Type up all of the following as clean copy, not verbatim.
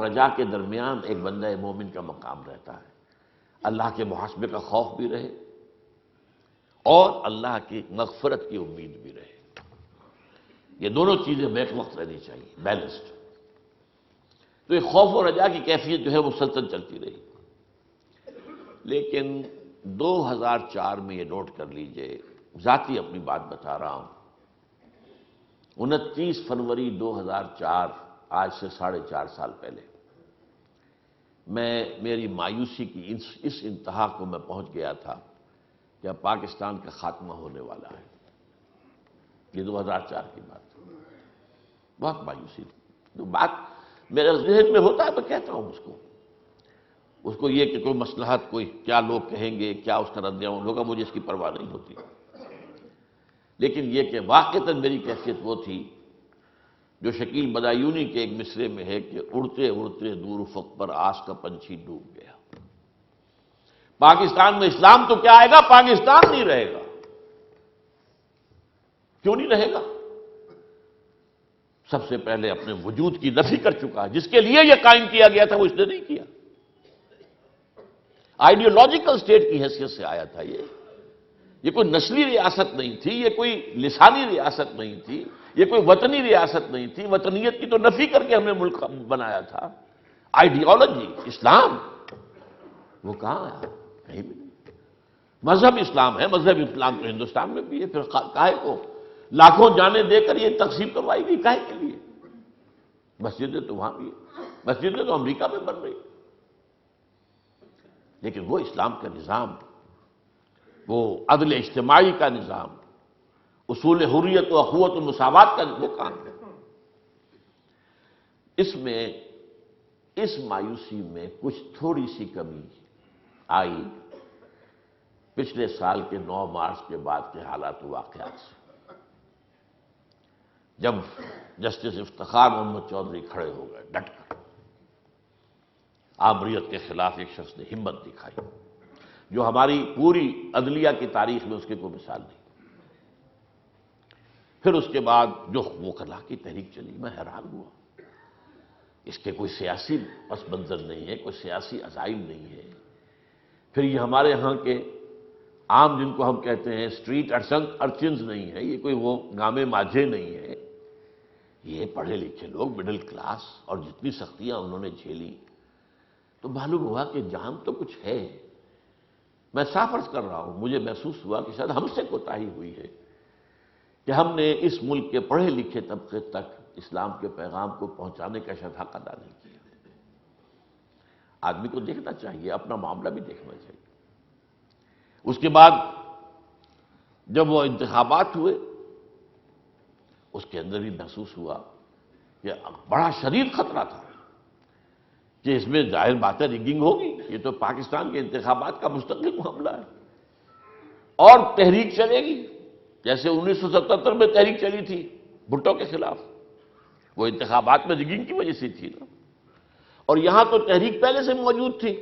رجا کے درمیان ایک بندہ مومن کا مقام رہتا ہے، اللہ کے محاسبے کا خوف بھی رہے اور اللہ کی مغفرت کی امید بھی رہے۔ یہ دونوں چیزیں بیک وقت رہنی چاہیے، بیلنسڈ۔ تو یہ خوف و رجا کی کیفیت جو ہے وہ مسلسل چلتی رہی، لیکن 2004 میں یہ نوٹ کر لیجئے، ذاتی اپنی بات بتا رہا ہوں، 29 فروری 2004، آج سے 4.5 سال پہلے، میری مایوسی کی اس انتہا کو میں پہنچ گیا تھا کہ اب پاکستان کا خاتمہ ہونے والا ہے۔ یہ 2004 کی بات، بہت مایوسی تھی۔ تو بات میرے ذہن میں ہوتا ہے، میں کہتا ہوں اس کو یہ کہ کوئی مصلحت، کوئی کیا لوگ کہیں گے، کیا اس کا رد عمل ہوگا، مجھے اس کی پرواہ نہیں ہوتی، لیکن یہ کہ واقعتاً میری کیفیت وہ تھی جو شکیل بدایونی کے ایک مصرے میں ہے کہ اڑتے اڑتے دور افق پر آس کا پنچھی ڈوب گیا۔ پاکستان میں اسلام تو کیا آئے گا، پاکستان نہیں رہے گا۔ کیوں نہیں رہے گا؟ سب سے پہلے اپنے وجود کی نفی کر چکا ہے، جس کے لیے یہ قائم کیا گیا تھا وہ اس نے نہیں کیا۔ آئیڈیولوجیکل سٹیٹ کی حیثیت سے آیا تھا یہ کوئی نسلی ریاست نہیں تھی، یہ کوئی لسانی ریاست نہیں تھی، یہ کوئی وطنی ریاست نہیں تھی۔ وطنیت کی تو نفی کر کے ہم نے ملک بنایا تھا۔ آئیڈیالوجی اسلام وہ کہاں ہے؟ کہیں بھی نہیں۔ مذہب اسلام ہے، مذہب اسلام تو ہندوستان میں بھی ہے، پھر کاہے کو لاکھوں جانیں دے کر یہ تقسیم کروائی گئی، کاہے کے لیے؟ مسجدیں تو وہاں بھی ہیں، مسجدیں تو امریکہ میں بن رہی، لیکن وہ اسلام کا نظام، وہ عدل اجتماعی کا نظام، اصول حریت و اخوت و مساوات کا وہ کام ہے۔ اس مایوسی میں کچھ تھوڑی سی کمی آئی پچھلے سال کے 9 مارچ کے بعد کے حالات و واقعات سے، جب جسٹس افتخار محمد چودھری کھڑے ہو گئے ڈٹ کر، آمریت کے خلاف ایک شخص نے ہمت دکھائی جو ہماری پوری عدلیہ کی تاریخ میں اس کی کوئی مثال نہیں۔ پھر اس کے بعد جو وہ خلا کی تحریک چلی، میں حیران ہوا، اس کے کوئی سیاسی پس منظر نہیں ہے، کوئی سیاسی عزائم نہیں ہے۔ پھر یہ ہمارے ہاں کے عام جن کو ہم کہتے ہیں اسٹریٹ ارچنز نہیں ہے، یہ کوئی وہ گامے ماجھے نہیں ہے، یہ پڑھے لکھے لوگ، مڈل کلاس، اور جتنی سختیاں انہوں نے جھیلی تو معلوم ہوا کہ جان تو کچھ ہے۔ میں صاف عرض کر رہا ہوں، مجھے محسوس ہوا کہ شاید ہم سے کوتاہی ہوئی ہے کہ ہم نے اس ملک کے پڑھے لکھے طبقے تک اسلام کے پیغام کو پہنچانے کا شاید حق ادا نہیں کیا۔ آدمی کو دیکھنا چاہیے، اپنا معاملہ بھی دیکھنا چاہیے۔ اس کے بعد جب وہ انتخابات ہوئے، اس کے اندر بھی محسوس ہوا کہ بڑا شدید خطرہ تھا کہ اس میں ظاہر بات ہے ریگنگ ہوگی، یہ تو پاکستان کے انتخابات کا مستقل معاملہ ہے، اور تحریک چلے گی جیسے 1977 میں تحریک چلی تھی بھٹو کے خلاف، وہ انتخابات میں ریگنگ کی وجہ سے تھی نا۔ اور یہاں تو تحریک پہلے سے موجود تھی،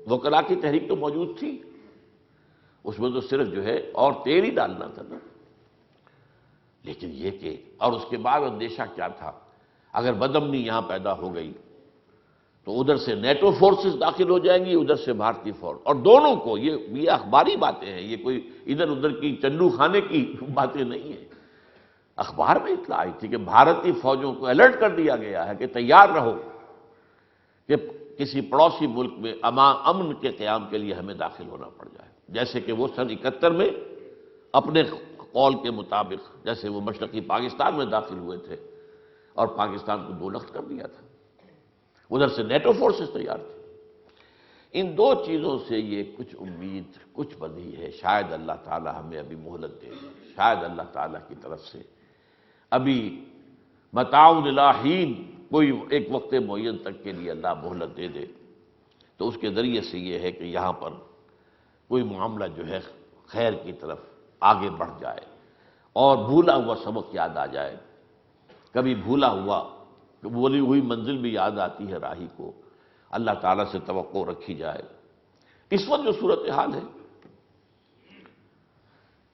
وکلاء کی تحریک تو موجود تھی، اس میں تو صرف جو ہے اور تیل ہی ڈالنا تھا نا۔ لیکن یہ کہ اور اس کے بعد اندیشہ کیا تھا، اگر بدامنی یہاں پیدا ہو گئی تو ادھر سے نیٹو فورسز داخل ہو جائیں گی، ادھر سے بھارتی فورس، اور دونوں کو یہ اخباری باتیں ہیں، یہ کوئی ادھر ادھر کی چنڈو خانے کی باتیں نہیں ہیں۔ اخبار میں اطلاع آئی تھی کہ بھارتی فوجوں کو الرٹ کر دیا گیا ہے کہ تیار رہو کہ کسی پڑوسی ملک میں امن کے قیام کے لیے ہمیں داخل ہونا پڑ جائے، جیسے کہ وہ سن 71 میں اپنے قول کے مطابق جیسے وہ مشرقی پاکستان میں داخل ہوئے تھے اور پاکستان کو 2 لخت کر دیا تھا، ادھر سے نیٹو فورسز تیار تھے۔ ان 2 چیزوں سے یہ کچھ امید، کچھ بدھی ہے، شاید اللہ تعالی ہمیں ابھی مہلت دے دے، شاید اللہ تعالیٰ کی طرف سے ابھی متاع الی حین، کوئی ایک وقت معین تک کے لیے اللہ مہلت دے دے، تو اس کے ذریعے سے یہ ہے کہ یہاں پر کوئی معاملہ جو ہے خیر کی طرف آگے بڑھ جائے اور بھولا ہوا سبق یاد آ جائے۔ کبھی بھولا ہوا بولی ہوئی منزل بھی یاد آتی ہے راہی کو، اللہ تعالیٰ سے توقع رکھی جائے۔ اس وقت جو صورتحال ہے،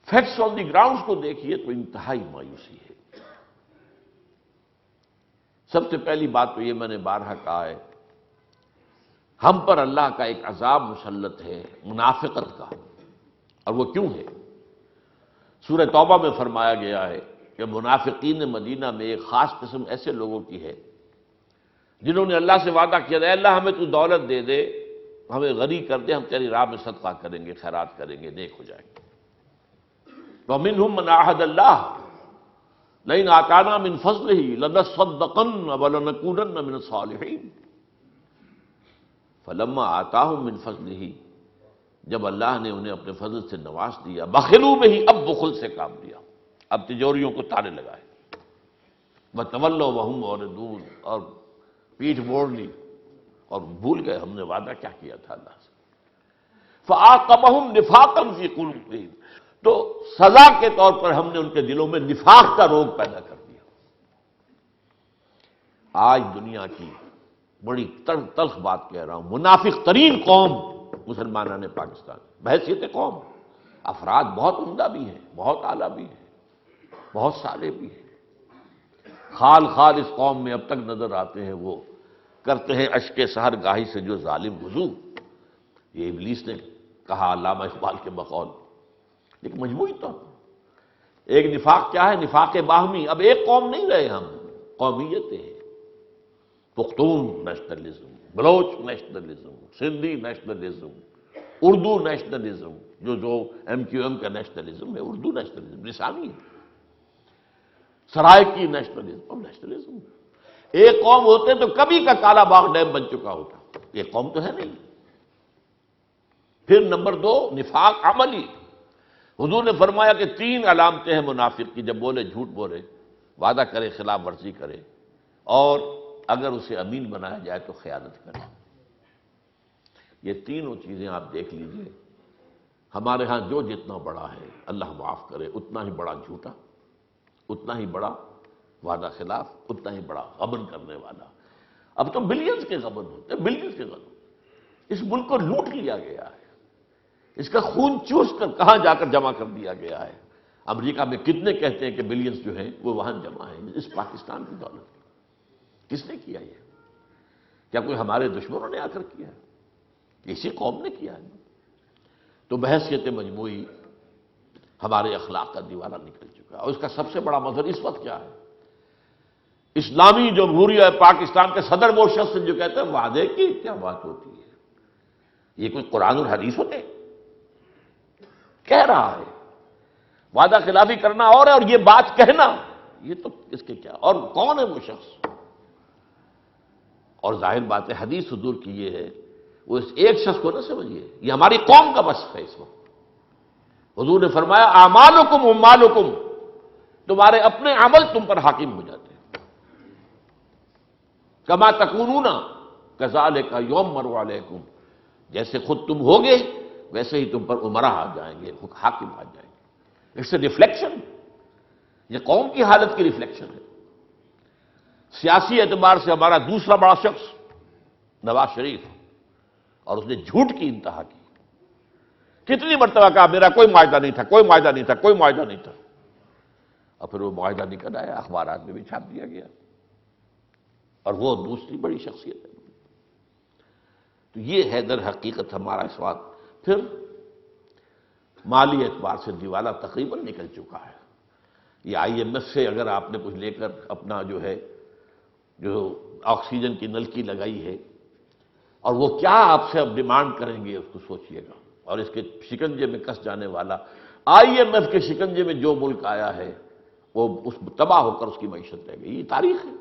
فیکٹس آن دی گراؤنڈز کو دیکھیے تو انتہائی مایوسی ہے۔ سب سے پہلی بات تو یہ میں نے بارہا کہا ہے ہم پر اللہ کا ایک عذاب مسلط ہے منافقت کا، اور وہ کیوں ہے؟ سورہ توبہ میں فرمایا گیا ہے کہ منافقین مدینہ میں ایک خاص قسم ایسے لوگوں کی ہے جنہوں نے اللہ سے وعدہ کیا، اے اللہ ہمیں تو دولت دے دے، ہمیں غنی کر دے، ہم تیری راہ میں صدقہ کریں گے، خیرات کریں گے، نیک ہو جائیں گے۔ وَمِنْهُمْ مَنْ عَاهَدَ اللَّهَ لَئِنْ آتَانَا مِنْ فَضْلِهِ لَنَصَّدَّقَنَّ وَلَنَكُونَنَّ مِنَ الصَّالِحِينَ فَلَمَّا آتَاهُم مِّن فَضْلِهِ، جب اللہ نے انہیں اپنے فضل سے نواز دیا، بخلوا بہ، اب بخل سے کام لیا، اب تجوریوں کو تالے لگائے، وَتَوَلَّوْا وَهُمْ مُعْرِضُونَ، اور پیٹھ موڑ لی اور بھول گئے ہم نے وعدہ کیا کیا تھا اللہ سے۔ فَعَاقَبَهُمْ نِفَاقًا فِي قُلُوبِهِمْ، تو سزا کے طور پر ہم نے ان کے دلوں میں نفاق کا روگ پیدا کر دیا۔ آج دنیا کی بڑی تلخ بات کہہ رہا ہوں، منافق ترین قوم مسلمانان پاکستان بحیثیت قوم، افراد بہت عمدہ بھی ہیں، بہت اعلیٰ بھی ہیں، بہت صالح بھی ہیں، خال خال اس قوم میں اب تک نظر آتے ہیں، وہ کرتے ہیں اشک سحر گاہی سے جو ظالم وضو، یہ ابلیس نے کہا علامہ اقبال کے بقول، لیکن مجموعی طور پر ایک نفاق کیا ہے؟ نفاق باہمی، اب ایک قوم نہیں رہے ہم، قومیتیں ہیں، Pakhtun nationalism, Baloch nationalism, Sindhi nationalism, Urdu nationalism, جو ایم کیو ایم کا نیشنلزم ہے، اردو نیشنلزم لسانی ہے، سرائکی نیشنلزم، اور نیشنلزم ایک قوم ہوتے تو کبھی کا کالا باغ ڈیم بن چکا ہوتا، ایک قوم تو ہے نہیں۔ پھر نمبر دو، نفاق عملی، حضور نے فرمایا کہ 3 علامتیں ہیں منافق کی، جب بولے جھوٹ بولے، وعدہ کرے خلاف ورزی کرے، اور اگر اسے امین بنایا جائے تو خیانت کرے۔ یہ تینوں چیزیں آپ دیکھ لیجئے، ہمارے ہاں جو جتنا بڑا ہے اللہ معاف کرے، اتنا ہی بڑا جھوٹا، اتنا ہی بڑا وعدہ خلاف، اتنا ہی بڑا غبن کرنے والا۔ اب تو بلینز کے غبن ہوتے ہیں، بلینز کے غبن۔ اس ملک کو لوٹ لیا گیا ہے، اس کا خون چوس کر کہاں جا کر جمع کر دیا گیا ہے۔ امریکہ میں کتنے کہتے ہیں کہ بلینز جو ہیں وہ وہاں جمع ہیں، اس پاکستان کی دولت۔ کس نے کیا یہ؟ کیا کوئی ہمارے دشمنوں نے آ کر کیا ہے؟ اسی قوم نے کیا ہے۔ تو بحیثیت مجموعی ہمارے اخلاق کا دیوارہ نکل چکا ہے، اور اس کا سب سے بڑا مظہر اس وقت کیا ہے؟ اسلامی جمہوریہ پاکستان کے صدر وہ شخص جو کہتے ہیں وعدے کی کیا بات ہوتی ہے، یہ کوئی قرآن اور حدیث ہوتے؟ کہہ رہا ہے وعدہ خلافی کرنا اور ہے، اور یہ بات کہنا، یہ تو اس کے کیا، اور کون ہے وہ شخص؟ اور ظاہر بات ہے حدیث حضور کی یہ ہے، وہ اس ایک شخص کو نہ سمجھیے، یہ ہماری قوم کا وصف ہے اس وقت۔ حضور نے فرمایا اعمالکم اموالکم، تمہارے اپنے عمل تم پر حاکم ہو جاتے ہیں، کما تکونون کذالک یؤمر علیکم، جیسے خود تم ہوگے ویسے ہی تم پر عمرہ آ جائیں گے، حاکم آ جائیں گے۔ اٹس اے ریفلیکشن، یہ قوم کی حالت کی ریفلیکشن ہے۔ سیاسی اعتبار سے ہمارا دوسرا بڑا شخص نواز شریف، اور اس نے جھوٹ کی انتہا کی، کتنی مرتبہ کہا میرا کوئی معاہدہ نہیں تھا، کوئی معاہدہ نہیں تھا، کوئی معاہدہ نہیں تھا، اور پھر وہ معاہدہ نکل آیا، اخبارات میں بھی چھاپ دیا گیا، اور وہ دوسری بڑی شخصیت ہے۔ تو یہ ہے در حقیقت ہمارا اس وقت۔ پھر مالی اعتبار سے دیوالہ تقریباً نکل چکا ہے۔ یہ آئی ایم ایف سے اگر آپ نے کچھ لے کر اپنا جو آکسیجن کی نلکی لگائی ہے، اور وہ کیا آپ سے اب ڈیمانڈ کریں گے اس کو سوچئے گا، اور اس کے شکنجے میں کس جانے والا آئی ایم ایف کے شکنجے میں جو ملک آیا ہے وہ اس تباہ ہو کر اس کی معیشت رہ گئی، یہ تاریخ ہے۔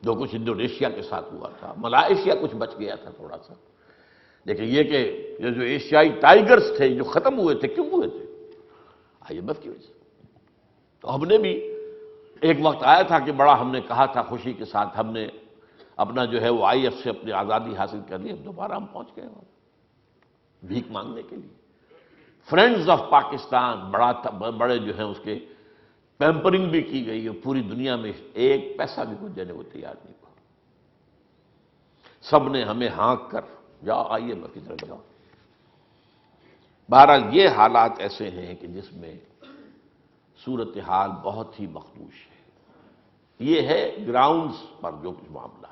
جو کچھ انڈونیشیا کے ساتھ ہوا تھا، ملائیشیا کچھ بچ گیا تھا تھوڑا سا، لیکن یہ کہ یہ جو ایشیائی ٹائیگرز تھے جو ختم ہوئے تھے، کیوں ہوئے تھے؟ آئی ایم ایف کی وجہ سے۔ تو ہم نے بھی ایک وقت آیا تھا کہ بڑا ہم نے کہا تھا خوشی کے ساتھ، ہم نے اپنا وہ آئی ایف سے اپنی آزادی حاصل کر لی، اب دوبارہ ہم پہنچ گئے وہاں بھیک مانگنے کے لیے۔ فرینڈز آف پاکستان بڑے اس کے پیمپرنگ بھی کی گئی، اور پوری دنیا میں ایک پیسہ بھی کچھ دینے کو تیار نہیں ہوا۔ سب نے ہمیں ہانک کر جاؤ آئی ایم ایف کی طرف جاؤ۔ بہرحال یہ حالات ایسے ہیں کہ جس میں صورتحال بہت ہی مخدوش ہے۔ یہ ہے گراؤنڈز پر جو کچھ معاملہ ہے۔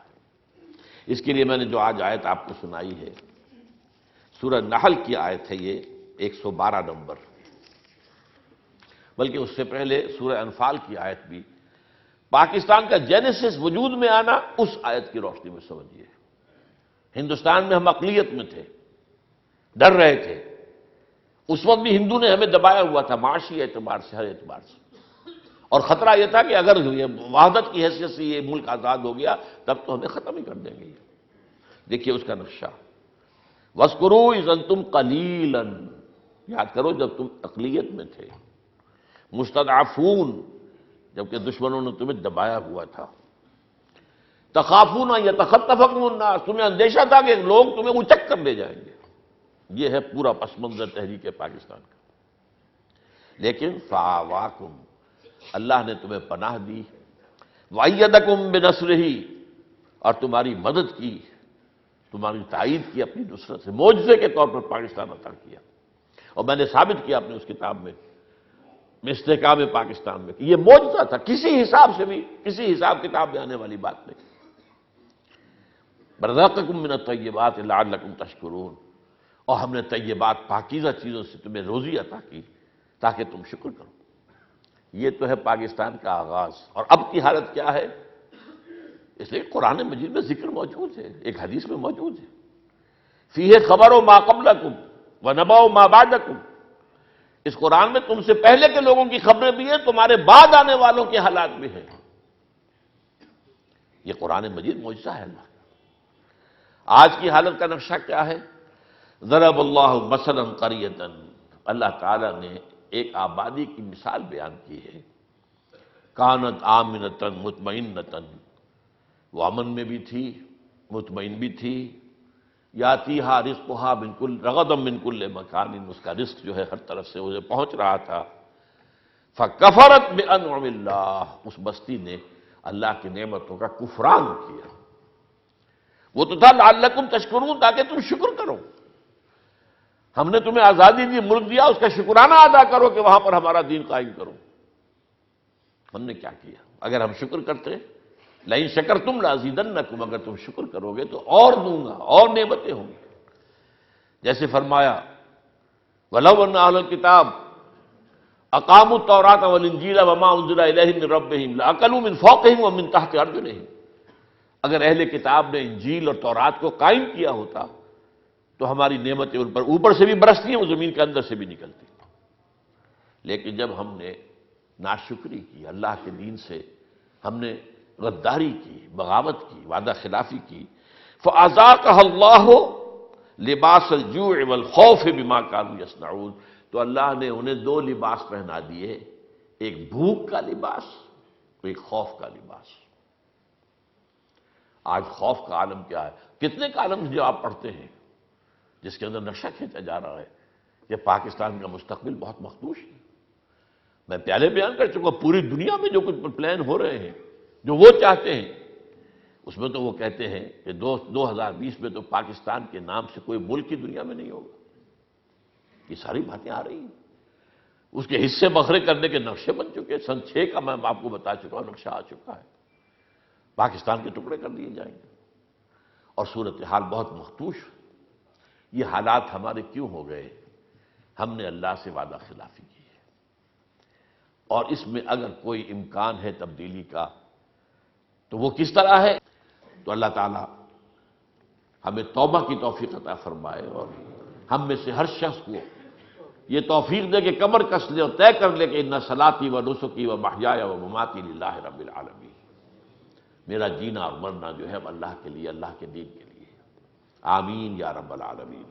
اس کے لیے میں نے جو آج آیت آپ کو سنائی ہے، سورہ نحل کی آیت ہے یہ 112 نمبر، بلکہ اس سے پہلے سورہ انفال کی آیت بھی، پاکستان کا جینیسس وجود میں آنا اس آیت کی روشنی میں سمجھیے۔ ہندوستان میں ہم اقلیت میں تھے، ڈر رہے تھے، اس وقت بھی ہندو نے ہمیں دبایا ہوا تھا معاشی اعتبار سے، ہر اعتبار سے، اور خطرہ یہ تھا کہ اگر یہ وحدت کی حیثیت سے یہ ملک آزاد ہو گیا تب تو ہمیں ختم ہی کر دیں گے۔ دیکھیے اس کا نقشہ، وَاذْكُرُوا إِذْ أَنْتُمْ قَلِيلًا، یاد کرو جب تم اقلیت میں تھے، مستضعفون، جبکہ دشمنوں نے تمہیں دبایا ہوا تھا، تخافون یتخطفکم الناس، تمہیں اندیشہ تھا کہ لوگ تمہیں اچک کر لے جائیں گے۔ یہ ہے پورا پس منظر تحریک پاکستان کا۔ لیکن فآواکم، اللہ نے تمہیں پناہ دی، وَأَيَّدَكُم بِنَصْرِهِ، اور تمہاری مدد کی، تمہاری تائید کی اپنی نصرت سے، معجزے کے طور پر پاکستان عطا کیا۔ اور میں نے ثابت کیا اپنے اس کتاب میں استحکام پاکستان میں کہ یہ معجزہ تھا، کسی حساب سے بھی، کسی حساب کتاب میں آنے والی بات نہیں۔ بَرَزَقَكُم مِّنَ الطَّيِّبَاتِ لَعَلَّكُمْ تَشْكُرُونَ، اور ہم نے طیبات پاکیزہ چیزوں سے تمہیں روزی عطا کی تاکہ تم شکر کرو۔ یہ تو ہے پاکستان کا آغاز، اور اب کی حالت کیا ہے؟ اس لیے قرآن مجید میں ذکر موجود ہے، ایک حدیث میں موجود ہے، فیہ خبر ما قبلکم ونبأ ما بعدکم، اس قرآن میں تم سے پہلے کے لوگوں کی خبریں بھی ہیں، تمہارے بعد آنے والوں کے حالات بھی ہیں۔ یہ قرآن مجید معجزہ ہے اللہ کا۔ آج کی حالت کا نقشہ کیا ہے؟ ضرب اللہ مثلا قریۃ، اللہ تعالیٰ نے ایک آبادی کی مثال بیان کی ہے، کانت آمنۃ مطمئنۃ، وہ امن میں بھی تھی، مطمئن بھی تھی، یاتیہا رزقہا من کل رغدا من کل مکان، اس کا رزق جو ہے ہر طرف سے اسے پہنچ رہا تھا، فکفرت بانعم اللہ، اس بستی نے اللہ کی نعمتوں کا کفران کیا۔ وہ تو تھا لعلکم تشکرون، تاکہ تم شکر کرو، ہم نے تمہیں آزادی دی، ملک دیا، اس کا شکرانہ ادا کرو کہ وہاں پر ہمارا دین قائم کرو۔ ہم نے کیا کیا؟ اگر ہم شکر کرتے، لئن شکرتم لازیدنکم، اگر تم شکر کرو گے تو اور دوں گا، اور نعمتیں ہوں گی۔ جیسے فرمایا وَلَوْ أَنَّ أَهْلَ الْكِتَابِ أَقَامُوا التَّوْرَاةَ وَالْإِنْجِيلَ وَمَا أُنزِلَ إِلَيْهِم مِّن رَّبِّهِمْ لَأَكَلُوا مِن فَوْقِهِمْ وَمِن تَحْتِ أَرْجُلِهِمْ، اگر اہل کتاب نے انجیل اور تورات کو قائم کیا ہوتا تو ہماری نعمتیں ان پر اوپر سے بھی برستی ہیں، وہ زمین کے اندر سے بھی نکلتی۔ لیکن جب ہم نے ناشکری کی، اللہ کے دین سے ہم نے غداری کی، بغاوت کی، وعدہ خلافی کی، فَأَذَاقَهَا اللَّهُ لِبَاسَ الْجُوعِ وَالْخَوْفِ بِمَا كَانُوا يَصْنَعُونَ، تو اللہ نے انہیں دو لباس پہنا دیے، ایک بھوک کا لباس، ایک خوف کا لباس۔ آج خوف کا عالم کیا ہے؟ کتنے کالم جو آپ پڑھتے ہیں جس کے اندر نقشہ کھینچا جا رہا ہے کہ پاکستان کا مستقبل بہت مخدوش ہے۔ میں پہلے بیان کر چکا، پوری دنیا میں جو کچھ پلان ہو رہے ہیں، جو وہ چاہتے ہیں، اس میں تو وہ کہتے ہیں کہ 2020 میں تو پاکستان کے نام سے کوئی ملک کی دنیا میں نہیں ہوگا۔ یہ ساری باتیں آ رہی ہیں، اس کے حصے بکھرے کرنے کے نقشے بن چکے، سن 6 کا میں آپ کو بتا چکا ہوں، نقشہ آ چکا ہے، پاکستان کے ٹکڑے کر دیے جائیں گے، اور صورتحال بہت مخدوش۔ یہ حالات ہمارے کیوں ہو گئے؟ ہم نے اللہ سے وعدہ خلافی کی ہے، اور اس میں اگر کوئی امکان ہے تبدیلی کا تو وہ کس طرح ہے؟ تو اللہ تعالیٰ ہمیں توبہ کی توفیق عطا فرمائے، اور ہم میں سے ہر شخص کو یہ توفیق دے کہ کمر کس لے اور طے کر لے کہ ان صلاتی و نسکی و محیای و مماتی للہ رب العالمین، میرا جینا اور مرنا جو ہے اب اللہ کے لیے، اللہ کے دین کے لیے۔ آمین یا رب العالمین۔